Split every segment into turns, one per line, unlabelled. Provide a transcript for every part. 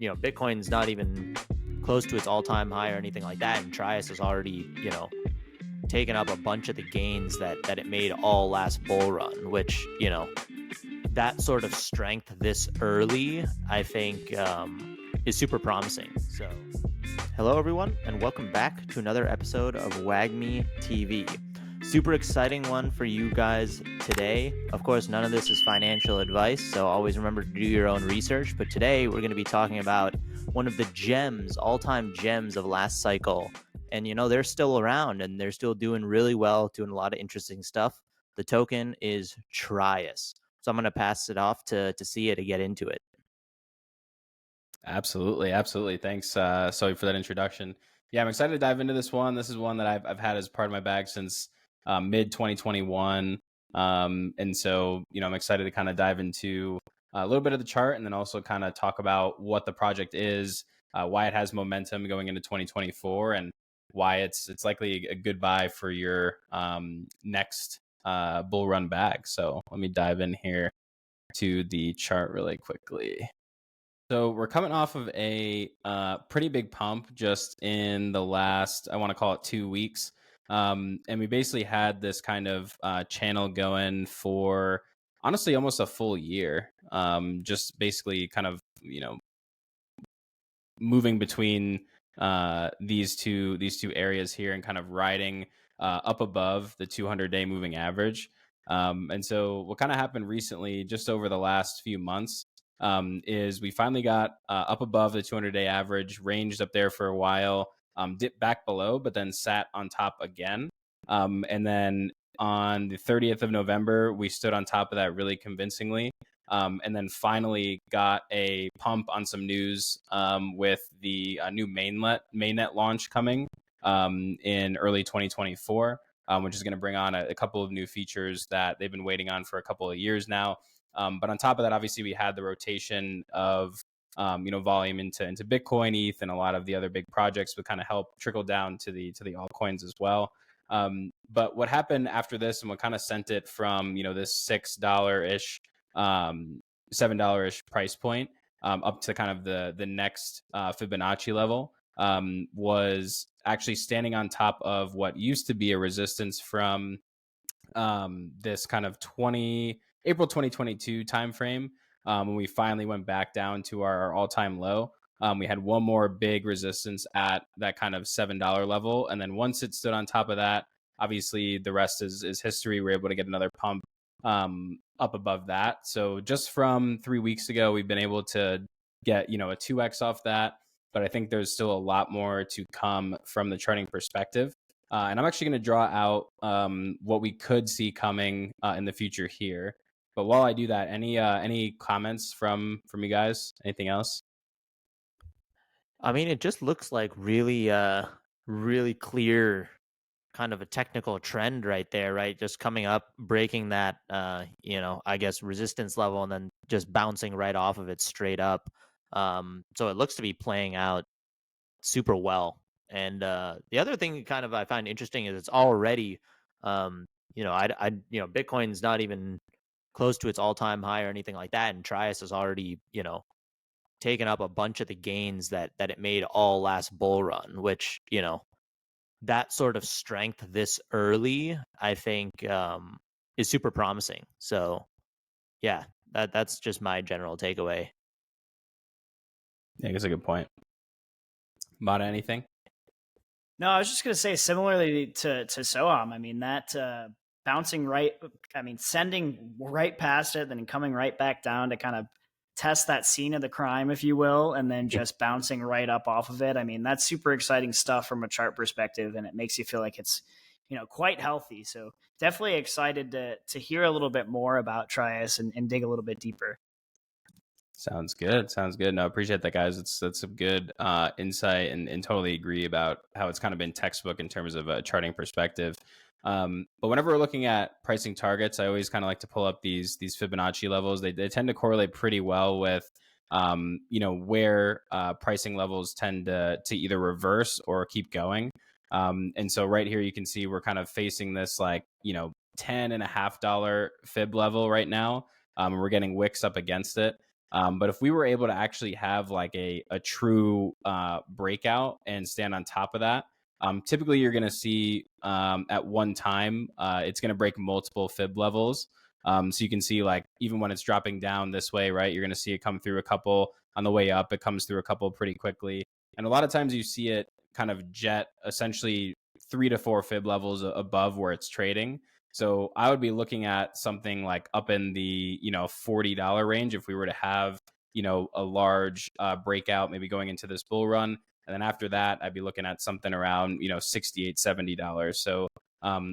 Bitcoin's not even close to its all-time high or anything like that, and TRIAS has already, taken up a bunch of the gains that it made all last bull run, which, that sort of strength this early, I think, is super promising. So, hello everyone, and welcome back to another episode of WagmiTV. Super exciting one for you guys today. Of course, none of this is financial advice, so always remember to do your own research. But today we're going to be talking about one of the gems, all-time gems of last cycle. And, they're still around and they're still doing really well, doing a lot of interesting stuff. The token is TRIAS. So I'm going to pass it off to Sia to get into it.
Absolutely. Thanks, Soy, for that introduction. Yeah, I'm excited to dive into this one. This is one that I've had as part of my bag since mid 2021. And so, I'm excited to kind of dive into a little bit of the chart and then also kind of talk about what the project is, why it has momentum going into 2024, and why it's likely a good buy for your next bull run bag. So let me dive in here to the chart really quickly. So we're coming off of a pretty big pump just in the last, I want to call it 2 weeks. And we basically had this kind of channel going for honestly almost a full year. Just basically kind of, moving between these two areas here and kind of riding up above the 200-day moving average. And so what kind of happened recently, just over the last few months, is we finally got up above the 200-day average, ranged up there for a while, dipped back below, but then sat on top again. And then on the 30th of November, we stood on top of that really convincingly. And then finally got a pump on some news with the new mainnet launch coming in early 2024, which is going to bring on a couple of new features that they've been waiting on for a couple of years now. But on top of that, obviously, we had the rotation of volume into Bitcoin, ETH, and a lot of the other big projects would kind of help trickle down to the altcoins as well. But what happened after this and what kind of sent it from this $6-ish, $7-ish price point up to kind of the next Fibonacci level was actually standing on top of what used to be a resistance from this kind of April 2022 timeframe, when we finally went back down to our all-time low. We had one more big resistance at that kind of $7 level. And then once it stood on top of that, obviously the rest is history. We're able to get another pump up above that. So just from 3 weeks ago, we've been able to get, a 2x off that. But I think there's still a lot more to come from the charting perspective. And I'm actually going to draw out what we could see coming in the future here. But while I do that, any comments from you guys? Anything else?
I mean, it just looks like really clear kind of a technical trend right there, right? Just coming up, breaking that, I guess resistance level and then just bouncing right off of it straight up. So it looks to be playing out super well. And the other thing kind of I find interesting is it's already, Bitcoin's not even close to its all-time high or anything like that, and TRIAS has already, taken up a bunch of the gains that it made all last bull run, which, that sort of strength this early, I think, is super promising. So, yeah, that's just my general takeaway.
Yeah, that's a good point. Mata, anything?
No, I was just going to say, similarly to Soham, I mean, that bouncing right, sending right past it, then coming right back down to kind of test that scene of the crime, if you will, and then just bouncing right up off of it. I mean, that's super exciting stuff from a chart perspective, and it makes you feel like it's, quite healthy. So definitely excited to hear a little bit more about TRIAS and dig a little bit deeper.
Sounds good. No, I appreciate that, guys. That's a good insight and totally agree about how it's kind of been textbook in terms of a charting perspective. But whenever we're looking at pricing targets, I always kind of like to pull up these Fibonacci levels. They tend to correlate pretty well with where pricing levels tend to either reverse or keep going. And so right here you can see we're kind of facing this $10.50 fib level right now. We're getting wicks up against it. But if we were able to actually have like a true breakout and stand on top of that, typically you're going to see at one time, it's going to break multiple fib levels. So you can see like even when it's dropping down this way, right, you're going to see it come through a couple on the way up. It comes through a couple pretty quickly. And a lot of times you see it kind of jet essentially 3 to 4 fib levels above where it's trading. So I would be looking at something like up in the, $40 range if we were to have, a large breakout, maybe going into this bull run. And then after that, I'd be looking at something around, $68, $70. So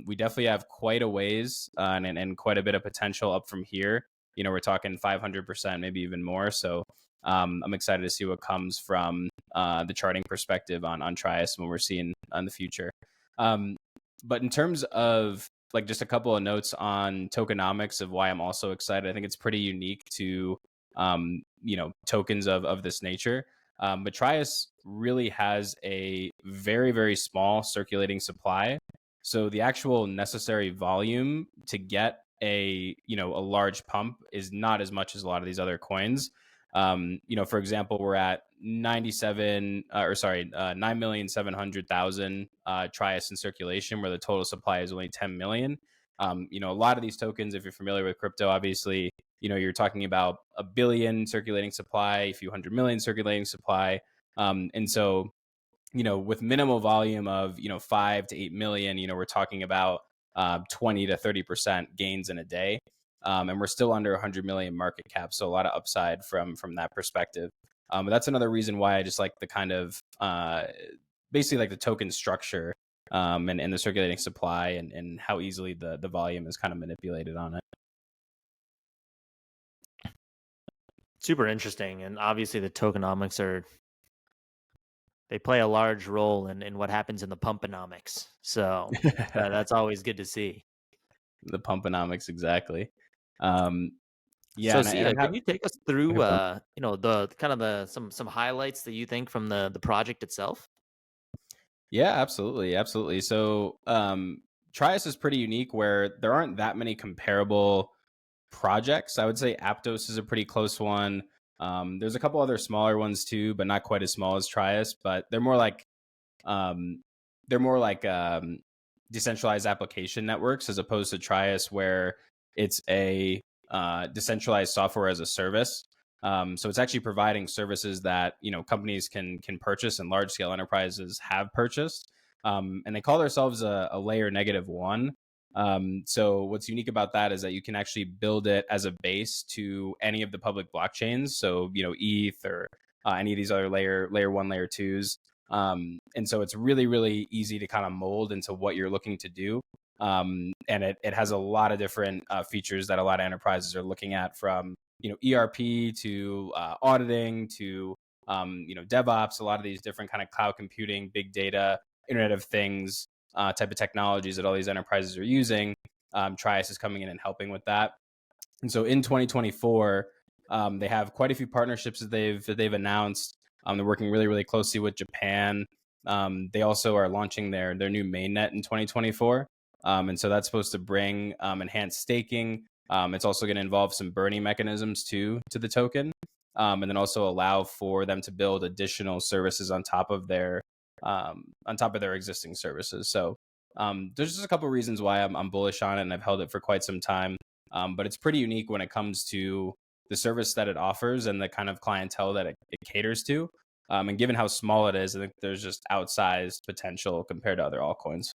we definitely have quite a ways and quite a bit of potential up from here. We're talking 500%, maybe even more. So I'm excited to see what comes from the charting perspective on TRIAS when we're seeing in the future. But in terms of like just a couple of notes on tokenomics of why I'm also excited, I think it's pretty unique to tokens of this nature. But TRIAS really has a very, very small circulating supply. So the actual necessary volume to get a large pump is not as much as a lot of these other coins. For example, we're at 9,700,000 TRIAS in circulation, where the total supply is only 10 million. A lot of these tokens, if you're familiar with crypto, obviously, you're talking about a billion circulating supply, a few hundred million circulating supply. And so, with minimal volume of, 5 to 8 million, we're talking about 20 to 30% gains in a day. And we're still under 100 million market cap. So a lot of upside from that perspective. But that's another reason why I just like the kind of basically like the token structure and the circulating supply and how easily the volume is kind of manipulated on it.
Super interesting. And obviously the tokenomics they play a large role in what happens in the pumponomics. So that's always good to see.
The pumponomics, exactly. Yeah.
So,
and
Sia,
I
can you take us through,
have,
the kind of some highlights that you think from the project itself?
Yeah, absolutely. Absolutely. So, TRIAS is pretty unique where there aren't that many comparable projects. I would say Aptos is a pretty close one. There's a couple other smaller ones too, but not quite as small as TRIAS, but they're more like, um, decentralized application networks as opposed to TRIAS, where it's a decentralized software as a service. So it's actually providing services that companies can purchase and large scale enterprises have purchased, and they call themselves a layer -1. So what's unique about that is that you can actually build it as a base to any of the public blockchains. So ETH or any of these other layer 1, layer 2s. And so it's really, really easy to kind of mold into what you're looking to do. And it has a lot of different features that a lot of enterprises are looking at, from ERP to auditing to DevOps. A lot of these different kind of cloud computing, big data, Internet of Things type of technologies that all these enterprises are using. TRIAS is coming in and helping with that. And so in 2024, they have quite a few partnerships that they've announced. They're working really, really closely with Japan. They also are launching their new mainnet in 2024. And so that's supposed to bring enhanced staking. It's also going to involve some burning mechanisms too to the token, and then also allow for them to build additional services on top of their existing services. So there's just a couple of reasons why I'm bullish on it, and I've held it for quite some time. But it's pretty unique when it comes to the service that it offers and the kind of clientele that it caters to. And given how small it is, I think there's just outsized potential compared to other altcoins.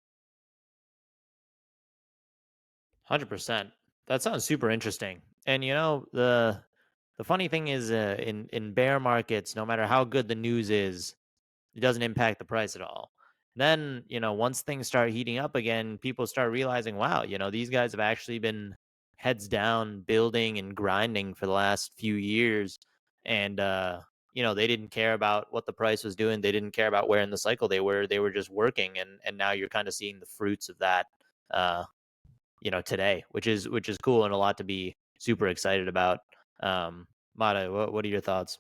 100%. That sounds super interesting. And the funny thing is, in bear markets, no matter how good the news is, it doesn't impact the price at all. Then, once things start heating up again, people start realizing, wow, these guys have actually been heads down building and grinding for the last few years. And, they didn't care about what the price was doing. They didn't care about where in the cycle they were. They were just working. And now you're kind of seeing the fruits of that, today, which is cool and a lot to be super excited about. Mata, what are your thoughts?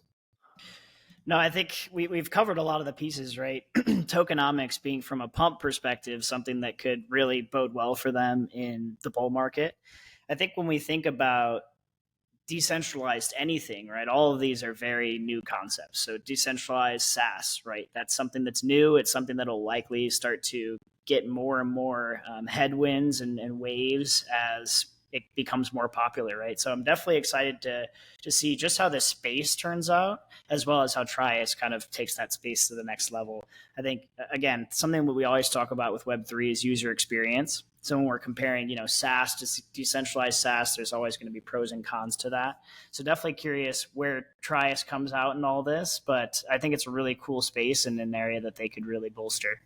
No, I think we've covered a lot of the pieces, right? Tokenomics being, from a pump perspective, something that could really bode well for them in the bull market. I think when we think about decentralized anything, right? All of these are very new concepts. So decentralized SaaS, right? That's something that's new. It's something that'll likely start to get more and more headwinds and waves as it becomes more popular, right? So I'm definitely excited to see just how this space turns out, as well as how TRIAS kind of takes that space to the next level. I think, again, something that we always talk about with Web3 is user experience. So when we're comparing, SaaS to decentralized SaaS, there's always going to be pros and cons to that. So definitely curious where TRIAS comes out in all this, but I think it's a really cool space and an area that they could really bolster.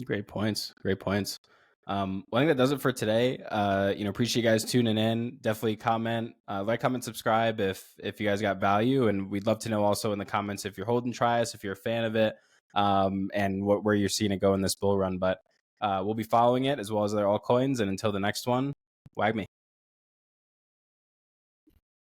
Great points. Great points. Well, I think that does it for today. Appreciate you guys tuning in. Definitely comment, like, comment, subscribe if you guys got value, and we'd love to know also in the comments if you're holding TRIAS, if you're a fan of it, and where you're seeing it go in this bull run. But we'll be following it as well as other altcoins. And until the next one, WagMe.